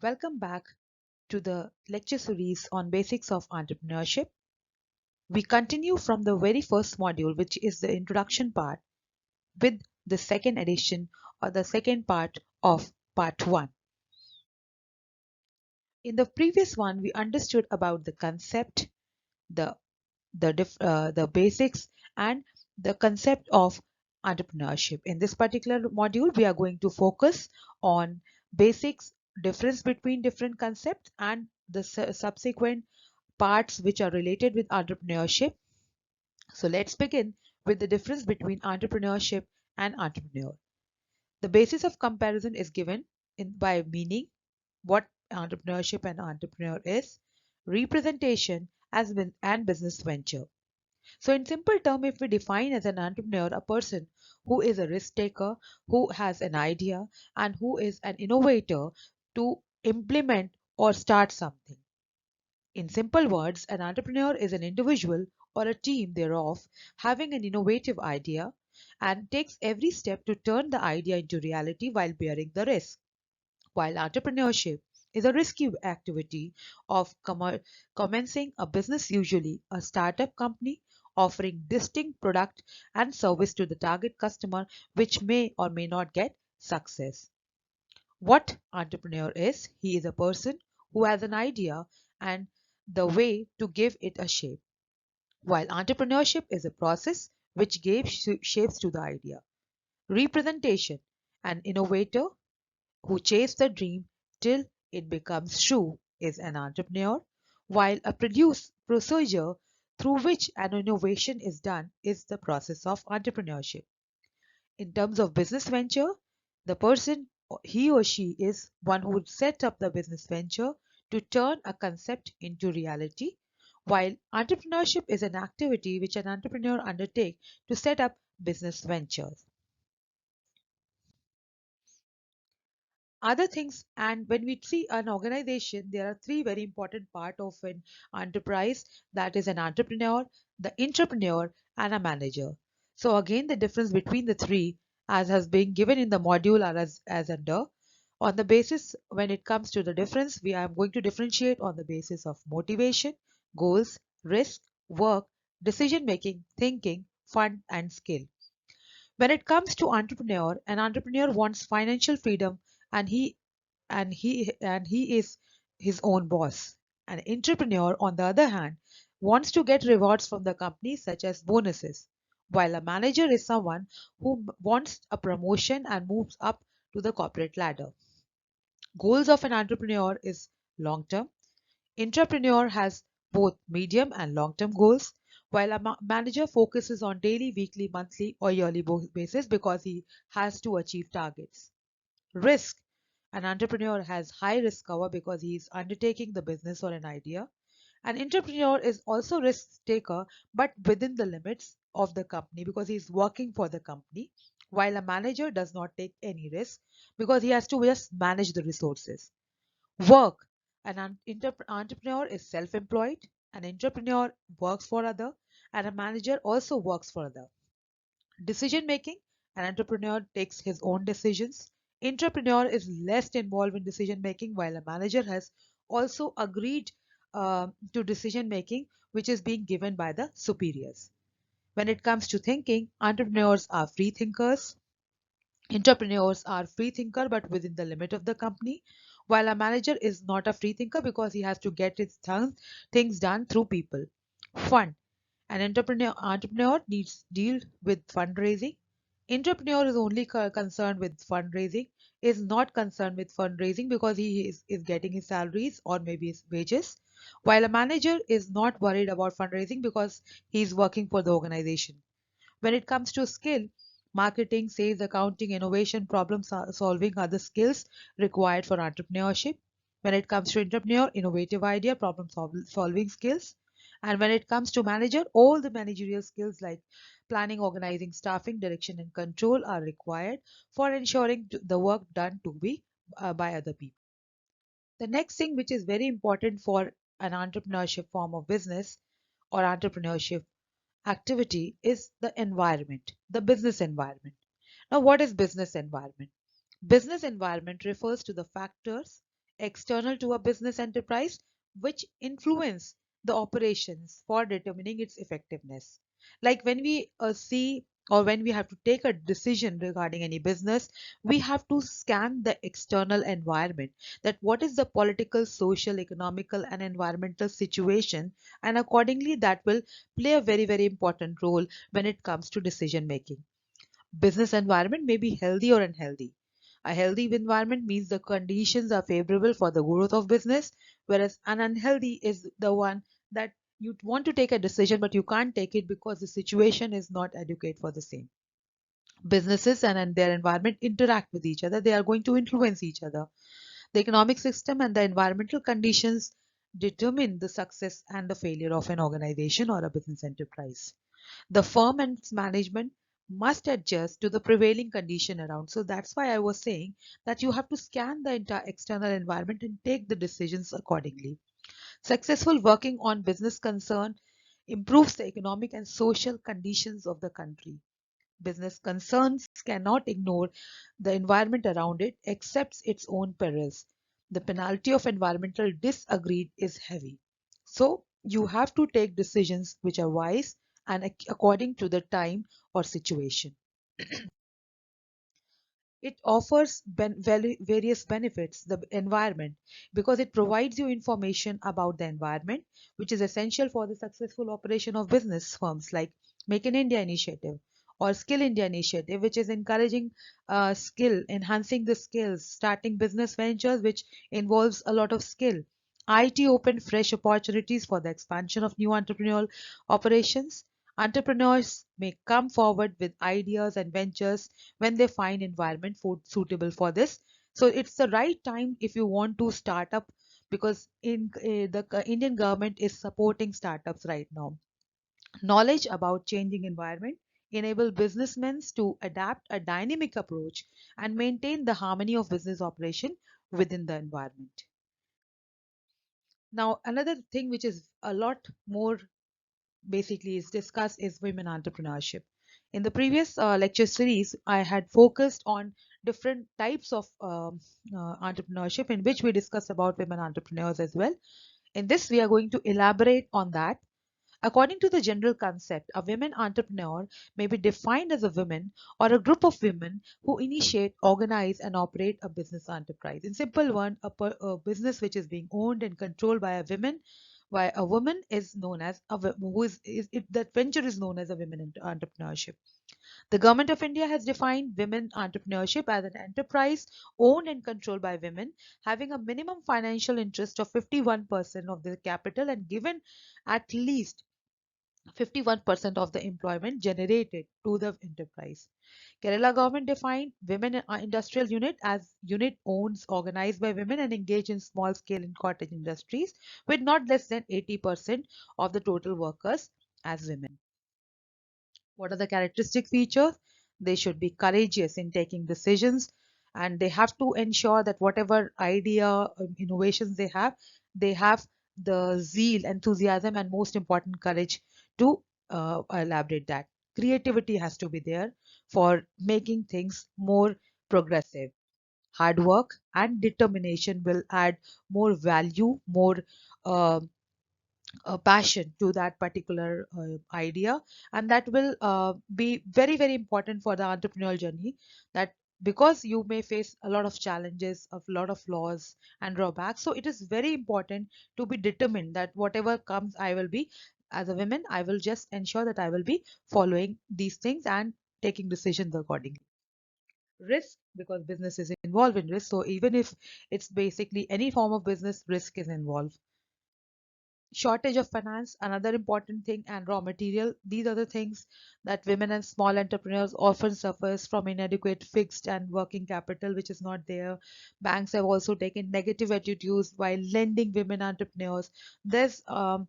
Welcome back to the lecture series on basics of entrepreneurship. We continue from the very first module, which is the introduction part, with the second edition or the second part of part 1. In the previous one, we understood about the concept, the the basics, and the concept of entrepreneurship. In this particular module, we are going to focus on basics, difference between different concepts, and the subsequent parts which are related with entrepreneurship. So let's begin with the difference between entrepreneurship and entrepreneur. The basis of comparison is given by meaning, what entrepreneurship and entrepreneur is, representation and business venture. So in simple term, if we define as an entrepreneur a person who is a risk taker, who has an idea, and who is an innovator to implement or start something. In simple words, an entrepreneur is an individual or a team thereof having an innovative idea and takes every step to turn the idea into reality while bearing the risk. While entrepreneurship is a risky activity of commencing a business, usually a startup company offering distinct product and service to the target customer, which may or may not get success. What entrepreneur is? He is a person who has an idea and the way to give it a shape, while entrepreneurship is a process which gives shapes to the idea. Representation: an innovator who chases the dream till it becomes true is an entrepreneur, while a procedure through which an innovation is done is the process of entrepreneurship. In terms of business venture, the person, he or she, is one who would set up the business venture to turn a concept into reality, while entrepreneurship is an activity which an entrepreneur undertakes to set up business ventures. Other things, and when we see an organization, there are three very important parts of an enterprise, that is an entrepreneur, the intrapreneur, and a manager. So again, the difference between the three, as has been given in the module, are as under. On the basis, when it comes to the difference, we are going to differentiate on the basis of motivation, goals, risk, work, decision making, thinking, fund, and skill. When it comes to entrepreneur, an entrepreneur wants financial freedom, and he is his own boss. An entrepreneur, on the other hand, wants to get rewards from the company, such as bonuses, while a manager is someone who wants a promotion and moves up to the corporate ladder. Goals of an entrepreneur is long term. Entrepreneur has both medium and long term goals, while a manager focuses on daily, weekly, monthly, or yearly basis because he has to achieve targets. Risk: an entrepreneur has high risk cover because he is undertaking the business or an idea. An entrepreneur is also risk taker, but within the limits of the company because he is working for the company, while a manager does not take any risk because he has to just manage the resources. Work: an entrepreneur is self-employed, an entrepreneur works for other, and a manager also works for other. Decision making: an entrepreneur takes his own decisions. Entrepreneur is less involved in decision making, while a manager has also agreed to decision making, which is being given by the superiors. When it comes to thinking, entrepreneurs are free thinkers. Entrepreneurs are free thinker but within the limit of the company, while a manager is not a free thinker because he has to get his things done through people. Fund: an entrepreneur needs deal with fundraising. Entrepreneur is only concerned with fundraising, is not concerned with fundraising because is getting his salaries or maybe his wages, while a manager is not worried about fundraising because he is working for the organization. When it comes to skill, marketing, sales, accounting, innovation, problem solving are the skills required for entrepreneurship. When it comes to entrepreneur, innovative idea, problem solving skills. And when it comes to manager, all the managerial skills like planning, organizing, staffing, direction, and control are required for ensuring the work done to be by other people. The next thing which is very important for an entrepreneurship form of business or entrepreneurship activity is the environment, the business environment. Now, what is business environment? Business environment refers to the factors external to a business enterprise which influence the operations for determining its effectiveness. Like when we see or when we have to take a decision regarding any business, we have to scan the external environment, that what is the political, social, economical and environmental situation, and accordingly that will play a very, very important role when it comes to decision making. Business environment may be healthy or unhealthy. A healthy environment means the conditions are favorable for the growth of business, whereas an unhealthy is the one that you want to take a decision but you can't take it because the situation is not adequate for the same. Businesses and their environment interact with each other. They are going to influence each other. The economic system and the environmental conditions determine the success and the failure of an organization or a business enterprise. The firm and its management must adjust to the prevailing condition around. So that's why I was saying that you have to scan the entire external environment and take the decisions accordingly. Successful working on business concern improves the economic and social conditions of the country. Business concerns cannot ignore the environment around it, accepts its own perils. The penalty of environmental disagreed is heavy. So you have to take decisions which are wise and according to the time or situation. It offers various benefits, the environment, because it provides you information about the environment, which is essential for the successful operation of business firms like Make in India initiative or Skill India initiative, which is encouraging skill, enhancing the skills, starting business ventures, which involves a lot of skill. IT opened fresh opportunities for the expansion of new entrepreneurial operations. Entrepreneurs may come forward with ideas and ventures when they find environment suitable for this. So it's the right time if you want to start up, because the Indian government is supporting startups right now. Knowledge about changing environment enable businessmen to adapt a dynamic approach and maintain the harmony of business operation within the environment. Now another thing which is a lot more basically is discussed is women entrepreneurship. In the previous lecture series, I had focused on different types of entrepreneurship in which we discussed about women entrepreneurs as well. In this, we are going to elaborate on that. According to the general concept, a women entrepreneur may be defined as a woman or a group of women who initiate, organize, and operate a business enterprise. In simple one, a business which is being owned and controlled by a woman, why a woman is known as who is it, that venture is known as a women entrepreneurship. The government of India has defined women entrepreneurship as an enterprise owned and controlled by women, having a minimum financial interest of 51% of the capital and given at least 51% of the employment generated to the enterprise. Kerala government defined women industrial unit as unit owned, organized by women and engaged in small scale and cottage industries with not less than 80% of the total workers as women. What are the characteristic features? They should be courageous in taking decisions, and they have to ensure that whatever idea, innovations they have the zeal, enthusiasm, and most important, courage to elaborate that. Creativity has to be there for making things more progressive. Hard work and determination will add more value, more uh, passion to that particular idea, and that will be very, very important for the entrepreneurial journey, that because you may face a lot of challenges, a lot of flaws and drawbacks, so it is very important to be determined that whatever comes, I will be, as a woman, I will just ensure that I will be following these things and taking decisions accordingly. Risk, because business is involved in risk, so even if it's basically any form of business, risk is involved. Shortage of finance, another important thing, and raw material. These are the things that women and small entrepreneurs often suffers from: inadequate fixed and working capital, which is not there. Banks have also taken negative attitudes while lending women entrepreneurs. There's a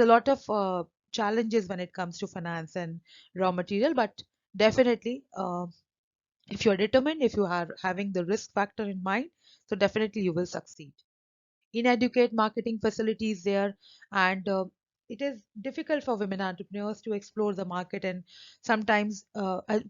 lot of challenges when it comes to finance and raw material, but definitely, if you're determined, if you are having the risk factor in mind, so definitely you will succeed. Inadequate marketing facilities there, and it is difficult for women entrepreneurs to explore the market, and sometimes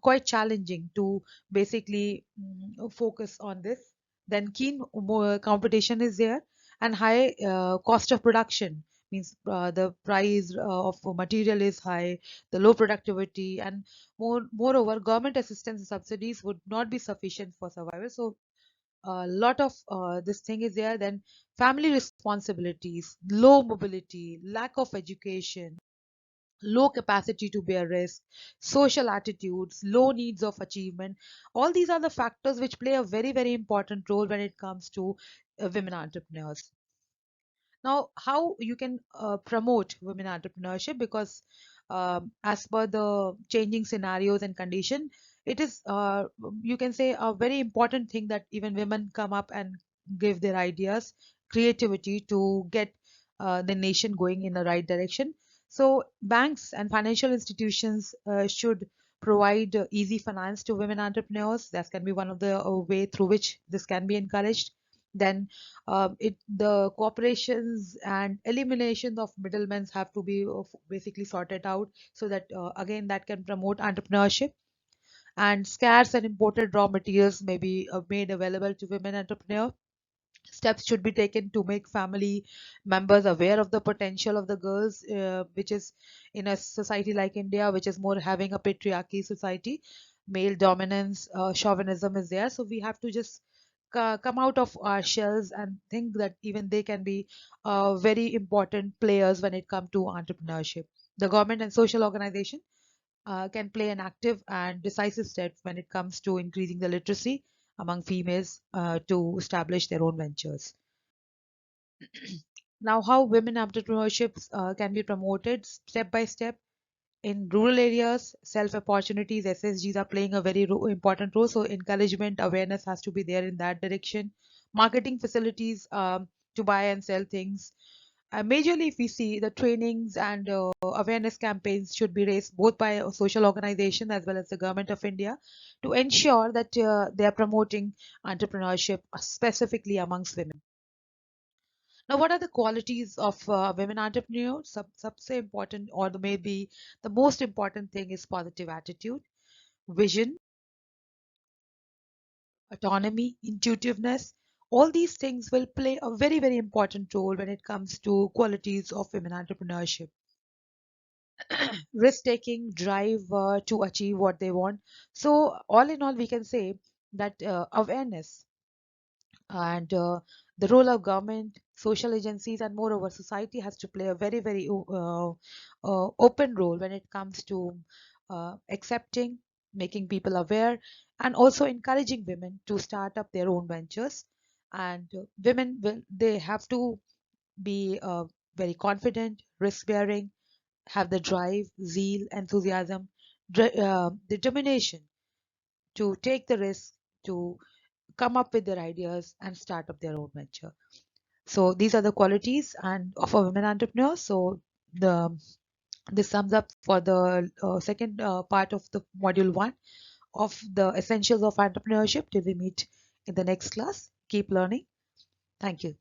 quite challenging to basically focus on this. Then keen competition is there, and high cost of production means the price of material is high, the low productivity, and moreover, government assistance and subsidies would not be sufficient for survival. So a lot of this thing is there. Then family responsibilities, low mobility, lack of education, low capacity to bear risk, social attitudes, low needs of achievement. All these are the factors which play a very, very important role when it comes to women entrepreneurs. Now, how you can promote women entrepreneurship? Because as per the changing scenarios and condition, it is you can say a very important thing that even women come up and give their ideas, creativity to get the nation going in the right direction. So banks and financial institutions should provide easy finance to women entrepreneurs. That can be one of the way through which this can be encouraged. Then the corporations and elimination of middlemen have to be basically sorted out, so that again that can promote entrepreneurship. And scarce and imported raw materials may be made available to women entrepreneurs. Steps should be taken to make family members aware of the potential of the girls, which is in a society like India, which is more having a patriarchy society. Male dominance, chauvinism is there, so we have to just come out of our shells and think that even they can be very important players when it comes to entrepreneurship. The government and social organization can play an active and decisive step when it comes to increasing the literacy among females to establish their own ventures. Now, how women entrepreneurships can be promoted step by step in rural areas, self opportunities, SSGs are playing a very important role. So, encouragement, awareness has to be there in that direction. Marketing facilities to buy and sell things. Majorly, if we see the trainings and awareness campaigns should be raised both by a social organization as well as the government of India to ensure that they are promoting entrepreneurship specifically amongst women. Now, what are the qualities of women entrepreneurs? सबसे important or maybe the most important thing is positive attitude, vision, autonomy, intuitiveness. All these things will play a very, very important role when it comes to qualities of women entrepreneurship. Risk taking, drive to achieve what they want. So, all in all, we can say that awareness and the role of government, social agencies, and moreover society has to play a very, very open role when it comes to accepting, making people aware, and also encouraging women to start up their own ventures. And women will they have to be very confident, risk bearing, have the drive, zeal, enthusiasm, determination to take the risk, to come up with their ideas and start up their own venture. So these are the qualities and of a women entrepreneur. So the this sums up for the second part of the module one of the essentials of entrepreneurship. Till we meet in the next class, keep learning. Thank you.